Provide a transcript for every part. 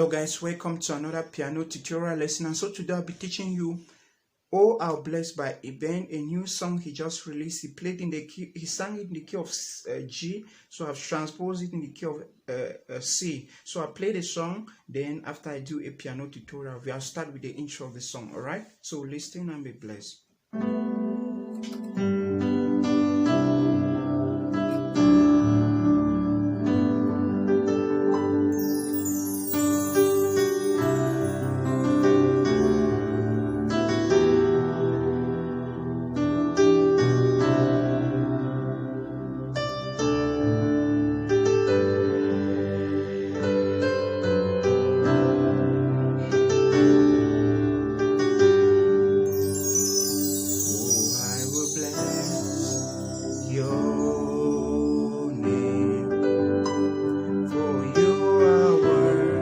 Hello guys, welcome to another piano tutorial lesson. And so today I'll be teaching you "Oh I'll Blessed" by Eben, a new song he just released. He played in the key, he sang it in the key of G, so I've transposed it in the key of C. So I play the song, then after I do a piano tutorial, I'll start with the intro of the song. Alright, so listen and be blessed. Your name, for you are wonderful,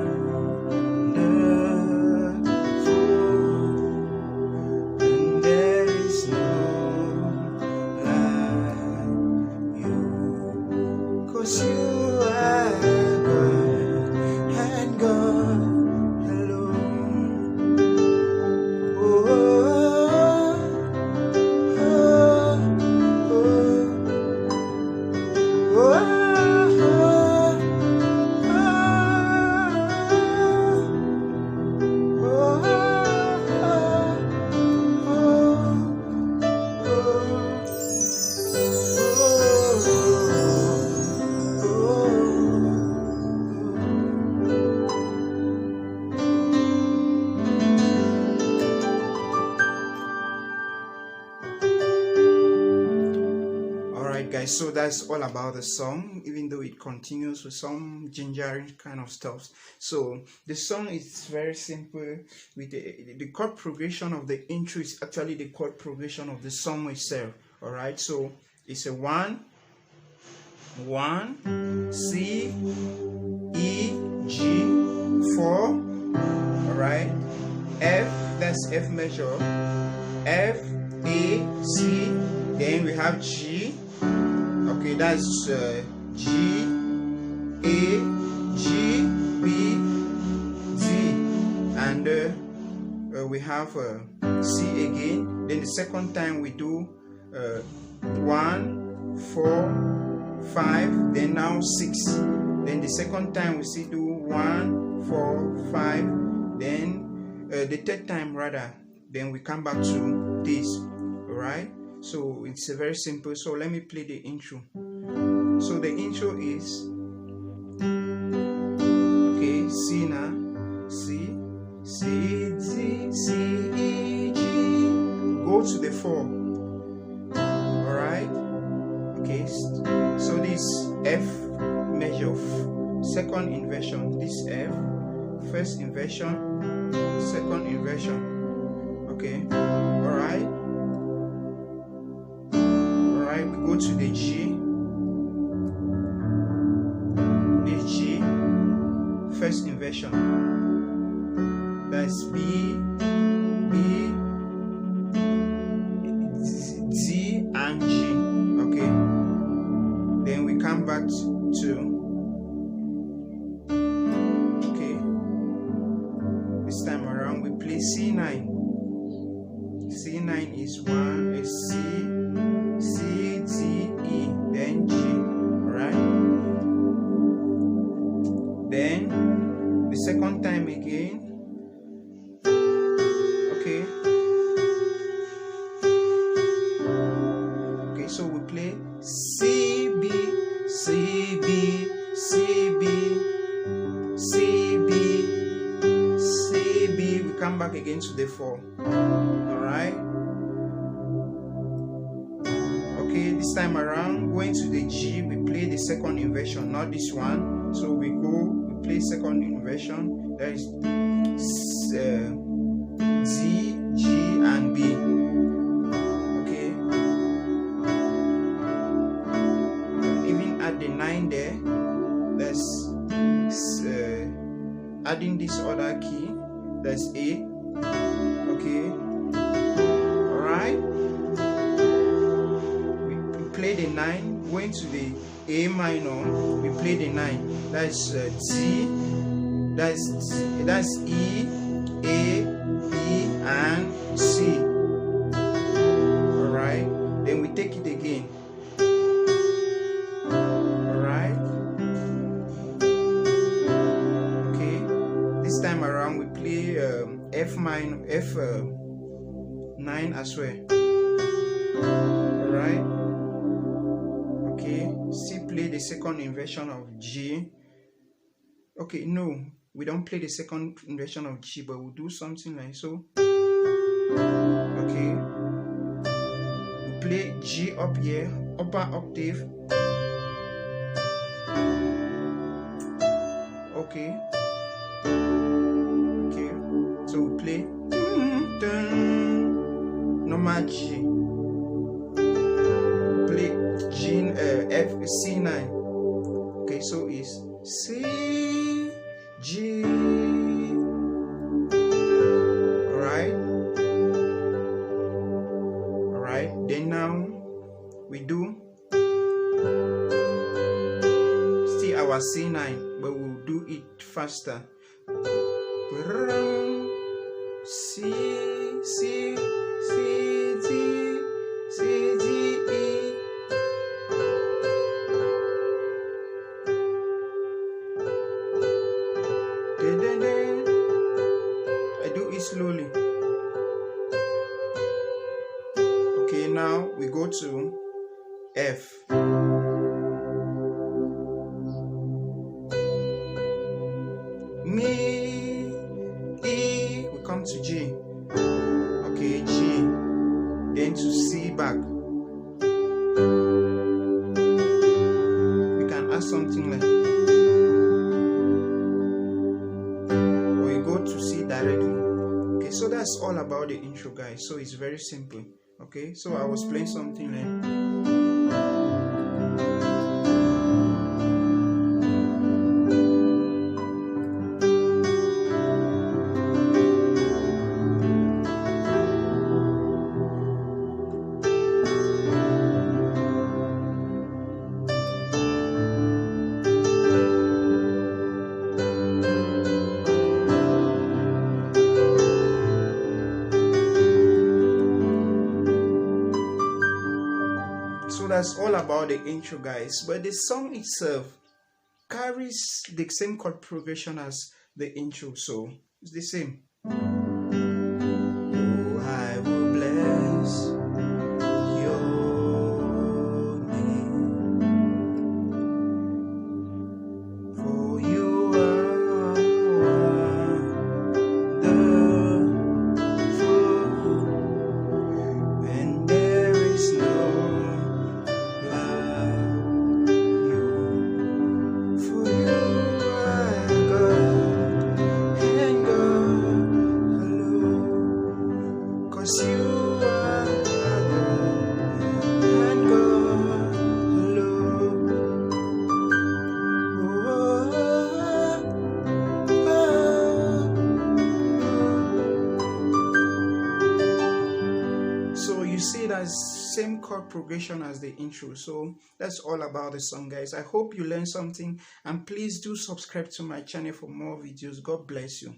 and there is no like you, 'cause you are God and God alone. Oh, guys, so that's all about the song, even though it continues with some gingering kind of stuff. So the song is very simple. With the chord progression of the intro is actually the chord progression of the song itself. All right, so it's a 1 1 C E G 4. All right, F, that's F major, F A C, then we have G. Okay, that's G, A, G, B, Z, and we have C again. Then the second time we do 1, 4, 5, then now 6. Then the second time we still do 1, 4, 5. Then the third time rather, then we come back to this. All right. So it's very simple. So let me play the intro. So the intro is, okay, C now, C, C, D, C, E, G, go to the 4. All right, okay, so this F major, second inversion, this F, first inversion, second inversion, okay, all right. We go to the G, this G, first inversion, that's B, B, D, and G, okay. Then we come back to, okay, this time around we play C9. C9 is 1, a C, C, D, E, then G, right? Then the second time again, okay. Okay, so we play C, B, C, B, C, B, C, B, C, B. We come back again to the 4, all right? Okay, this time around, going to the G, we play the second inversion, not this one. So we play second inversion, that is D, G, and B. Okay, even add the 9 there, that's adding this other key, that's A. Okay, all right. Play the 9, going to the A minor, we play the 9, that's D, That's E, A, B, and C. Alright, then we take it again. Alright, okay, this time around we play F9 as well. Alright, okay, C play the second inversion of G. Okay, no, we don't play the second inversion of G, but we'll do something like so. Okay, we play G up here, upper octave. Okay, okay, so we play normal G, play G, F, C9. Okay, so it's C, G. Alright, then now we do still our C9, but we'll do it faster. C, C, C, D, C, D, E. I do it slowly. Okay, now we go to F. Mi, E, we come to G. Okay, G, then to C back. We can add something like, or you go to C directly. Okay, so that's all about the intro, guys. So it's very simple. Okay, so I was playing something like, so that's all about the intro, guys. But the song itself carries the same chord progression as the intro, so it's the same. Oh, I will bless your name, for you are wonderful, and there is no same chord progression as the intro. So that's all about the song, guys. I hope you learned something, and please do subscribe to my channel for more videos. God bless you.